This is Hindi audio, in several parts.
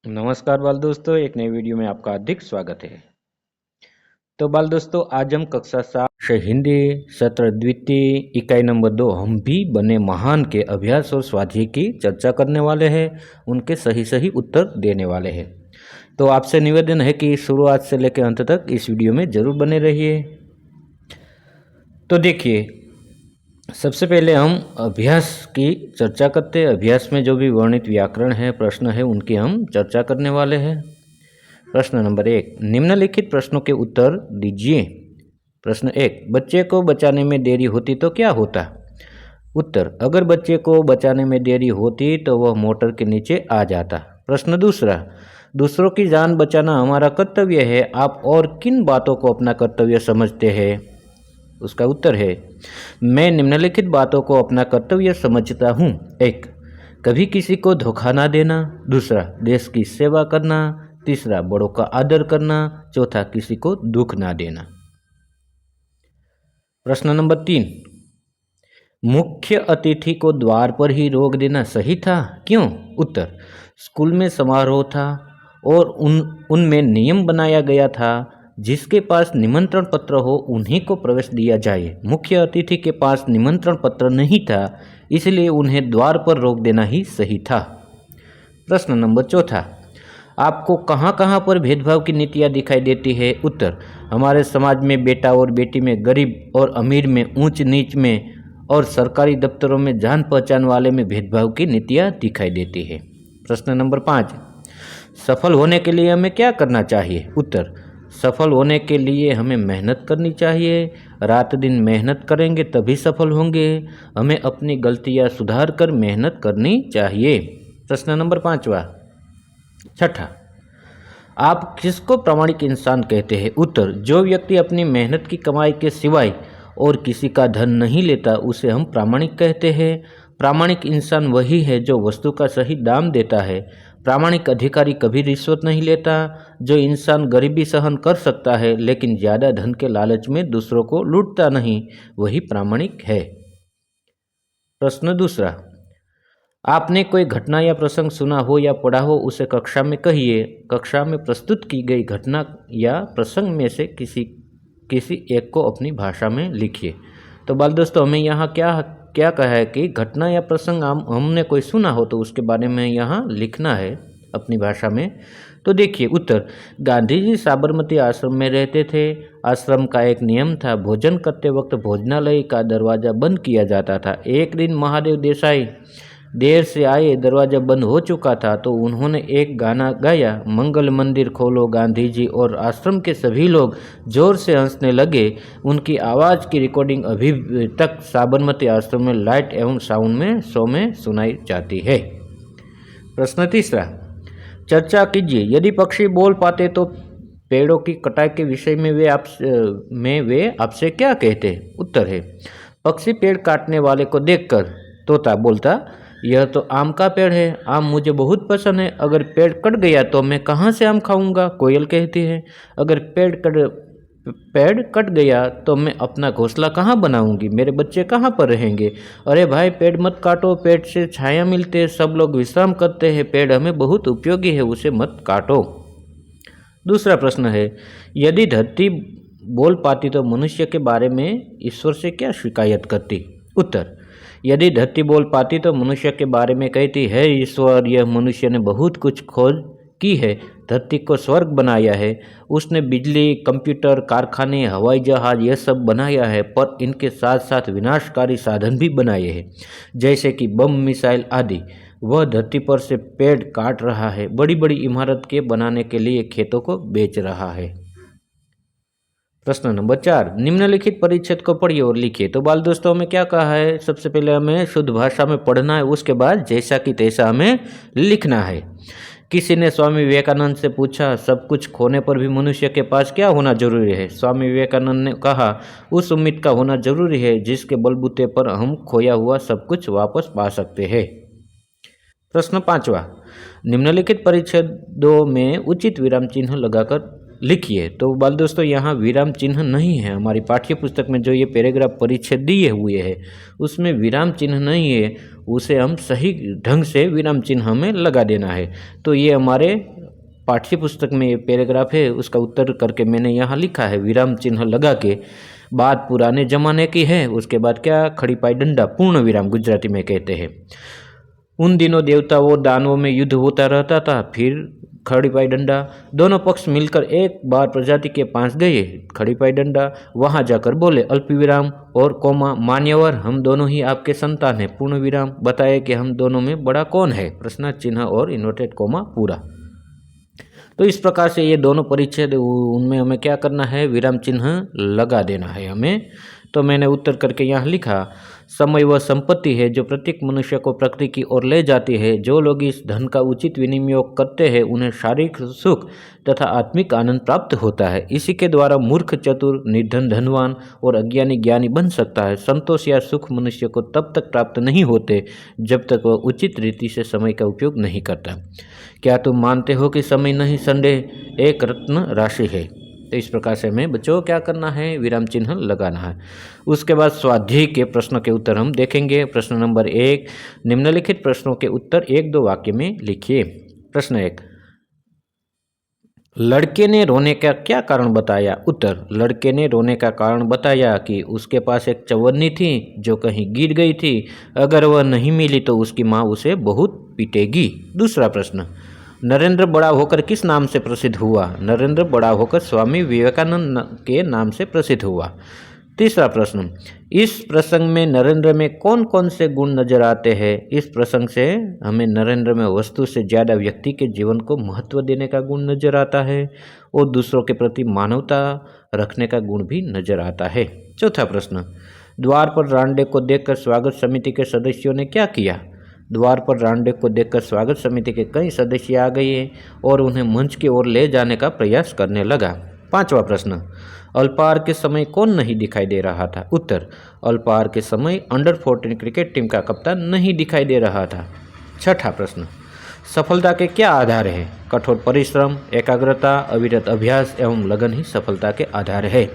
नमस्कार बाल दोस्तों, एक नई वीडियो में आपका हार्दिक स्वागत है। तो बाल दोस्तों, आज हम कक्षा 7 से हिंदी सत्र द्वितीय इकाई नंबर 2 हम भी बने महान के अभ्यास और स्वाध्याय की चर्चा करने वाले हैं, उनके सही सही उत्तर देने वाले हैं। तो आपसे निवेदन है कि शुरुआत से लेकर अंत तक इस वीडियो में जरूर बने रहिए। तो देखिए, सबसे पहले हम अभ्यास की चर्चा करते हैं। अभ्यास में जो भी वर्णित व्याकरण है, प्रश्न है, उनकी हम चर्चा करने वाले हैं। प्रश्न नंबर 1, निम्नलिखित प्रश्नों के उत्तर दीजिए। प्रश्न 1, बच्चे को बचाने में देरी होती तो क्या होता? उत्तर, अगर बच्चे को बचाने में देरी होती तो वह मोटर के नीचे आ जाता। प्रश्न दूसरा, दूसरों की जान बचाना हमारा कर्तव्य है, आप और किन बातों को अपना कर्तव्य समझते हैं? उसका उत्तर है, मैं निम्नलिखित बातों को अपना कर्तव्य समझता हूँ। 1, कभी किसी को धोखा ना देना। दूसरा, देश की सेवा करना। तीसरा, बड़ों का आदर करना। चौथा, किसी को दुख ना देना। प्रश्न नंबर 3, मुख्य अतिथि को द्वार पर ही रोक देना सही था, क्यों? उत्तर, स्कूल में समारोह था और उनमें नियम बनाया गया था, जिसके पास निमंत्रण पत्र हो उन्हीं को प्रवेश दिया जाए। मुख्य अतिथि के पास निमंत्रण पत्र नहीं था, इसलिए उन्हें द्वार पर रोक देना ही सही था। प्रश्न नंबर 4, आपको कहाँ कहाँ पर भेदभाव की नीतियाँ दिखाई देती है? उत्तर, हमारे समाज में बेटा और बेटी में, गरीब और अमीर में, ऊंच नीच में और सरकारी दफ्तरों में, जान पहचान वाले में भेदभाव की नीतियाँ दिखाई देती है। प्रश्न नंबर 5, सफल होने के लिए हमें क्या करना चाहिए? उत्तर, सफल होने के लिए हमें मेहनत करनी चाहिए। रात दिन मेहनत करेंगे तभी सफल होंगे। हमें अपनी गलतियां सुधार कर मेहनत करनी चाहिए। प्रश्न नंबर 6, आप किसको प्रामाणिक इंसान कहते हैं? उत्तर, जो व्यक्ति अपनी मेहनत की कमाई के सिवाय और किसी का धन नहीं लेता, उसे हम प्रामाणिक कहते हैं। प्रामाणिक इंसान वही है जो वस्तु का सही दाम देता है। प्रामाणिक अधिकारी कभी रिश्वत नहीं लेता। जो इंसान गरीबी सहन कर सकता है लेकिन ज़्यादा धन के लालच में दूसरों को लूटता नहीं, वही प्रामाणिक है। प्रश्न दूसरा, आपने कोई घटना या प्रसंग सुना हो या पढ़ा हो, उसे कक्षा में कहिए। कक्षा में प्रस्तुत की गई घटना या प्रसंग में से किसी एक को अपनी भाषा में लिखिए। तो बाल दोस्तों, हमें यहाँ क्या कहा है कि घटना या प्रसंग हमने कोई सुना हो तो उसके बारे में यहाँ लिखना है अपनी भाषा में। तो देखिए उत्तर, गांधी जी साबरमती आश्रम में रहते थे। आश्रम का एक नियम था, भोजन करते वक्त भोजनालय का दरवाज़ा बंद किया जाता था। एक दिन महादेव देसाई देर से आए, दरवाज़ा बंद हो चुका था, तो उन्होंने एक गाना गाया, मंगल मंदिर खोलो गांधी जी, और आश्रम के सभी लोग जोर से हंसने लगे। उनकी आवाज़ की रिकॉर्डिंग अभी तक साबरमती आश्रम में लाइट एवं साउंड में शो में सुनाई जाती है। प्रश्न तीसरा, चर्चा कीजिए। यदि पक्षी बोल पाते तो पेड़ों की कटाई के विषय में वे आपसे क्या कहते? उत्तर है, पक्षी पेड़ काटने वाले को देखकर तोता बोलता, यह तो आम का पेड़ है, आम मुझे बहुत पसंद है, अगर पेड़ कट गया तो मैं कहाँ से आम खाऊंगा? कोयल कहती है, अगर पेड़ कट गया तो मैं अपना घोंसला कहाँ बनाऊंगी? मेरे बच्चे कहाँ पर रहेंगे? अरे भाई, पेड़ मत काटो, पेड़ से छाया मिलते है, सब लोग विश्राम करते हैं, पेड़ हमें बहुत उपयोगी है, उसे मत काटो। दूसरा प्रश्न है, यदि धरती बोल पाती तो मनुष्य के बारे में ईश्वर से क्या शिकायत करती? उत्तर, यदि धरती बोल पाती तो मनुष्य के बारे में कहती, है ईश्वर, यह मनुष्य ने बहुत कुछ खोज की है, धरती को स्वर्ग बनाया है, उसने बिजली, कंप्यूटर, कारखाने, हवाई जहाज, यह सब बनाया है, पर इनके साथ साथ विनाशकारी साधन भी बनाए हैं, जैसे कि बम, मिसाइल आदि। वह धरती पर से पेड़ काट रहा है, बड़ी बड़ी इमारत के बनाने के लिए खेतों को बेच रहा है। प्रश्न नंबर 4, निम्नलिखित परिच्छेद को पढ़िए और लिखिए। तो बाल दोस्तों, में क्या कहा है? सबसे पहले हमें शुद्ध भाषा में पढ़ना है, उसके बाद जैसा कि तैसा हमें लिखना है। किसी ने स्वामी विवेकानंद से पूछा, सब कुछ खोने पर भी मनुष्य के पास क्या होना जरूरी है? स्वामी विवेकानंद ने कहा, उस उम्मीद का होना जरूरी है जिसके बलबूते पर हम खोया हुआ सब कुछ वापस पा सकते हैं। प्रश्न 5, निम्नलिखित परिच्छेदों में उचित विराम चिन्ह लगाकर लिखिए। तो बाल दोस्तों, यहाँ विराम चिन्ह नहीं है। हमारी पाठ्य पुस्तक में जो ये पैराग्राफ परिच्छेद दिए हुए हैं उसमें विराम चिन्ह नहीं है, उसे हम सही ढंग से विराम चिन्ह हमें लगा देना है। तो ये हमारे पाठ्य पुस्तक में ये पैराग्राफ है, उसका उत्तर करके मैंने यहाँ लिखा है, विराम चिन्ह लगा के। बात पुराने जमाने की है, उसके बाद क्या, खड़ी पाई डंडा, पूर्ण विराम गुजराती में कहते हैं। उन दिनों देवताओं और दानवों में युद्ध होता रहता था, फिर खड़ी पाई डंडा। दोनों पक्ष मिलकर एक बार प्रजाति के पास गए, खड़ी पाई डंडा। वहां जाकर बोले अल्प विराम और कोमा, मान्यवर हम दोनों ही आपके संतान हैं, पूर्ण विराम। बताए कि हम दोनों में बड़ा कौन है, प्रश्न चिन्ह और इन्वर्टेड कोमा पूरा। तो इस प्रकार से ये दोनों परिच्छेद, उनमें हमें क्या करना है, विराम चिन्ह लगा देना है हमें। तो मैंने उत्तर करके यहाँ लिखा, समय वह संपत्ति है जो प्रत्येक मनुष्य को प्रकृति की ओर ले जाती है। जो लोग इस धन का उचित विनियोग करते हैं उन्हें शारीरिक सुख तथा आत्मिक आनंद प्राप्त होता है। इसी के द्वारा मूर्ख चतुर, निर्धन धनवान और अज्ञानी ज्ञानी बन सकता है। संतोष या सुख मनुष्य को तब तक प्राप्त नहीं होते जब तक वह उचित रीति से समय का उपयोग नहीं करता। क्या तुम मानते हो कि समय नहीं संदेह एक रत्न राशि है। तो इस प्रकार से हमें बच्चों क्या करना है, विराम चिन्ह लगाना है। उसके बाद स्वाध्याय के प्रश्नों के उत्तर हम देखेंगे। प्रश्न नंबर 1, निम्नलिखित प्रश्नों के उत्तर 1-2 वाक्य में लिखिए। प्रश्न 1, लड़के ने रोने का क्या कारण बताया। उत्तर, लड़के ने रोने का कारण बताया कि उसके पास एक चवन्नी थी जो कहीं गिर गई थी, अगर वह नहीं मिली तो उसकी माँ उसे बहुत पीटेगी। दूसरा प्रश्न, नरेंद्र बड़ा होकर किस नाम से प्रसिद्ध हुआ। नरेंद्र बड़ा होकर स्वामी विवेकानंद के नाम से प्रसिद्ध हुआ। तीसरा प्रश्न, इस प्रसंग में नरेंद्र में कौन कौन से गुण नजर आते हैं। इस प्रसंग से हमें नरेंद्र में वस्तु से ज़्यादा व्यक्ति के जीवन को महत्व देने का गुण नजर आता है और दूसरों के प्रति मानवता रखने का गुण भी नजर आता है। चौथा प्रश्न, द्वार पर रांडे को देखकर स्वागत समिति के सदस्यों ने क्या किया। द्वार पर रांडे को देखकर स्वागत समिति के कई सदस्य आ गए और उन्हें मंच की ओर ले जाने का प्रयास करने लगा। पांचवा प्रश्न, अल्पाहार के समय कौन नहीं दिखाई दे रहा था। उत्तर, अल्पाहार के समय अंडर 14 क्रिकेट टीम का कप्तान नहीं दिखाई दे रहा था। छठा प्रश्न, सफलता के क्या आधार है। कठोर परिश्रम, एकाग्रता, अविरत अभ्यास एवं लगन ही सफलता के आधार है।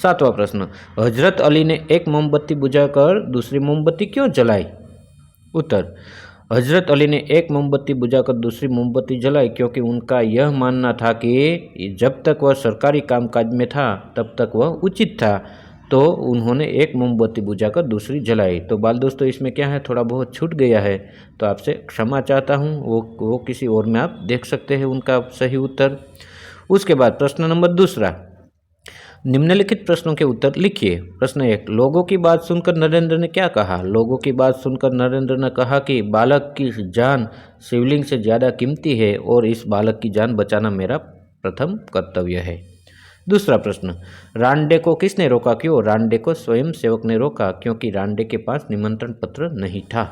सातवां प्रश्न, हजरत अली ने एक मोमबत्ती बुझाकर दूसरी मोमबत्ती क्यों जलाई। उत्तर, हजरत अली ने एक मोमबत्ती बुझाकर दूसरी मोमबत्ती जलाई क्योंकि उनका यह मानना था कि जब तक वह सरकारी कामकाज में था तब तक वह उचित था, तो उन्होंने एक मोमबत्ती बुझाकर दूसरी जलाई। तो बाल दोस्तों, इसमें क्या है, थोड़ा बहुत छूट गया है तो आपसे क्षमा चाहता हूँ, वो किसी और में आप देख सकते हैं उनका सही उत्तर। उसके बाद प्रश्न नंबर 2, निम्नलिखित प्रश्नों के उत्तर लिखिए। प्रश्न 1, लोगों की बात सुनकर नरेंद्र ने क्या कहा। लोगों की बात सुनकर नरेंद्र ने कहा कि बालक की जान शिवलिंग से ज़्यादा कीमती है और इस बालक की जान बचाना मेरा प्रथम कर्तव्य है। दूसरा प्रश्न, रांडे को किसने रोका, क्यों। रांडे को स्वयं सेवक ने रोका क्योंकि रांडे के पास निमंत्रण पत्र नहीं था।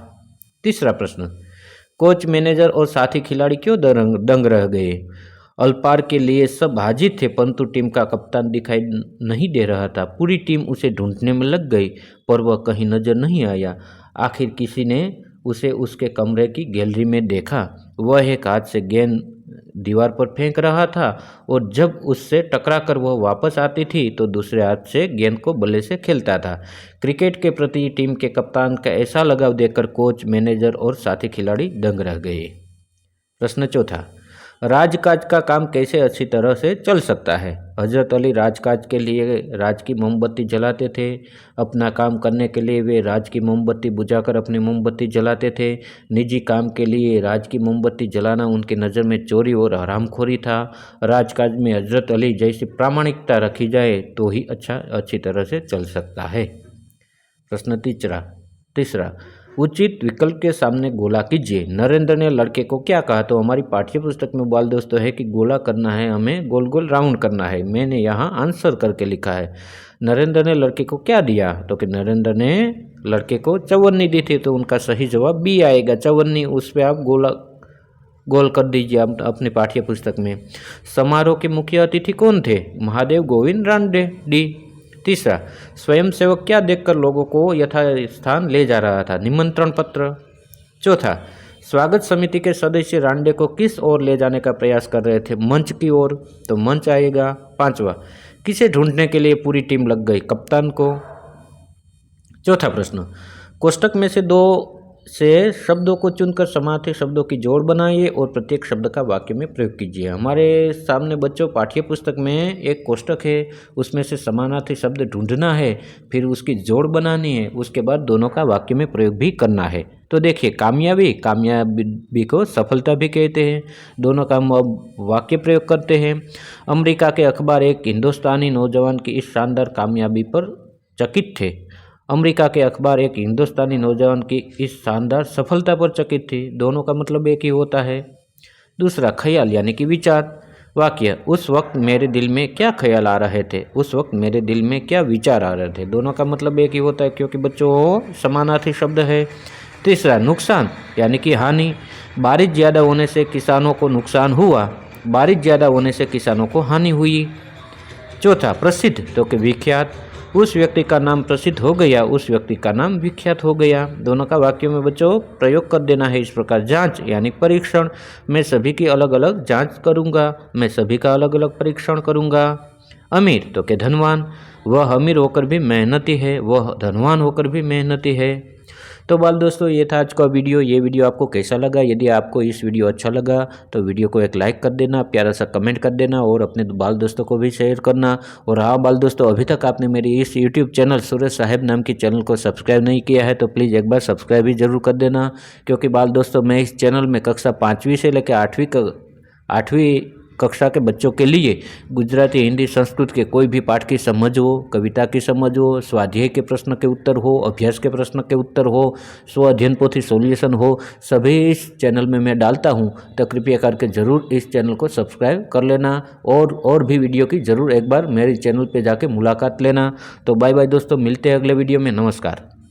तीसरा प्रश्न, कोच, मैनेजर और साथी खिलाड़ी क्यों दंग रह गए। अल्पाहार के लिए सब हाजिर थे परंतु टीम का कप्तान दिखाई नहीं दे रहा था। पूरी टीम उसे ढूंढने में लग गई पर वह कहीं नजर नहीं आया। आखिर किसी ने उसे उसके कमरे की गैलरी में देखा। वह एक हाथ से गेंद दीवार पर फेंक रहा था और जब उससे टकराकर वह वापस आती थी तो दूसरे हाथ से गेंद को बल्ले से खेलता था। क्रिकेट के प्रति टीम के कप्तान का ऐसा लगाव देखकर कोच, मैनेजर और साथी खिलाड़ी दंग रह गए। प्रश्न 4, राजकाज का काम कैसे अच्छी तरह से चल सकता है। हजरत अली राजकाज के लिए राज की मोमबत्ती जलाते थे। अपना काम करने के लिए वे राज की मोमबत्ती बुझाकर अपनी मोमबत्ती जलाते थे। निजी काम के लिए राज की मोमबत्ती जलाना उनकी नज़र में चोरी और हरामखोरी था। राजकाज में हजरत अली जैसी प्रामाणिकता रखी जाए तो ही अच्छी तरह से चल सकता है। प्रश्न 3, उचित विकल्प के सामने गोला कीजिए। नरेंद्र ने लड़के को क्या कहा। तो हमारी पाठ्य पुस्तक में बाल दोस्तों है कि गोला करना है, हमें गोल गोल राउंड करना है। मैंने यहाँ आंसर करके लिखा है। नरेंद्र ने लड़के को क्या दिया, तो कि नरेंद्र ने लड़के को चवन्नी दी थी, तो उनका सही जवाब बी आएगा, चवन्नी। उस पर आप गोल कर दीजिए अपने पाठ्य पुस्तक में। समारोह के मुख्य अतिथि कौन थे। महादेव गोविंद रांडे, डी। 3, स्वयंसेवक क्या देखकर लोगों को यथास्थान ले जा रहा था। निमंत्रण पत्र। 4, स्वागत समिति के सदस्य रांडे को किस ओर ले जाने का प्रयास कर रहे थे। मंच की ओर, तो मंच आएगा। 5, किसे ढूंढने के लिए पूरी टीम लग गई। कप्तान को। चौथा प्रश्न, कोष्टक में से 2 से शब्दों को चुनकर समानार्थी शब्दों की जोड़ बनाइए और प्रत्येक शब्द का वाक्य में प्रयोग कीजिए। हमारे सामने बच्चों पाठ्य पुस्तक में एक कोष्टक है, उसमें से समानार्थी शब्द ढूंढना है, फिर उसकी जोड़ बनानी है, उसके बाद दोनों का वाक्य में प्रयोग भी करना है। तो देखिए, कामयाबी को सफलता भी कहते हैं। दोनों का वाक्य प्रयोग करते हैं। अमेरिका के अखबार एक हिंदुस्तानी नौजवान की इस शानदार कामयाबी पर चकित थे। अमेरिका के अखबार एक हिंदुस्तानी नौजवान की इस शानदार सफलता पर चकित थी। दोनों का मतलब एक ही होता है। दूसरा, ख्याल यानी कि विचार। वाक्य, उस वक्त मेरे दिल में क्या ख्याल आ रहे थे, उस वक्त मेरे दिल में क्या विचार आ रहे थे। दोनों का मतलब एक ही होता है क्योंकि बच्चों समानार्थी शब्द है। तीसरा, नुकसान यानी कि हानि। बारिश ज़्यादा होने से किसानों को नुकसान हुआ, बारिश ज़्यादा होने से किसानों को हानि हुई। चौथा, प्रसिद्ध तो कि विख्यात। उस व्यक्ति का नाम प्रसिद्ध हो गया, उस व्यक्ति का नाम विख्यात हो गया। दोनों का वाक्य में बच्चों प्रयोग कर देना है इस प्रकार। जांच यानी परीक्षण। मैं सभी की अलग अलग जांच करूंगा, मैं सभी का अलग अलग परीक्षण करूंगा। अमीर तो कि धनवान। वह अमीर होकर भी मेहनती है, वह धनवान होकर भी मेहनती है। तो बाल दोस्तों, ये था आज का वीडियो। ये वीडियो आपको कैसा लगा? यदि आपको इस वीडियो अच्छा लगा तो वीडियो को एक लाइक कर देना, प्यारा सा कमेंट कर देना और अपने बाल दोस्तों को भी शेयर करना। और हाँ बाल दोस्तों, अभी तक आपने मेरी इस यूट्यूब चैनल सूरज साहेब नाम की चैनल को सब्सक्राइब नहीं किया है तो प्लीज़ एक बार सब्सक्राइब भी जरूर कर देना। क्योंकि बाल दोस्तों, मैं इस चैनल में कक्षा 5वीं से लेकर 8वीं कक्षा के बच्चों के लिए गुजराती, हिंदी, संस्कृत के कोई भी पाठ की समझ हो, कविता की समझ हो, स्वाध्याय के प्रश्न के उत्तर हो, अभ्यास के प्रश्न के उत्तर हो, स्व अध्ययन पोथी सॉल्यूशन हो, सभी इस चैनल में मैं डालता हूं। तो कृपया करके ज़रूर इस चैनल को सब्सक्राइब कर लेना और भी वीडियो की ज़रूर एक बार मेरे चैनल पर जाके मुलाकात लेना। तो बाय बाय दोस्तों, मिलते हैं अगले वीडियो में। नमस्कार।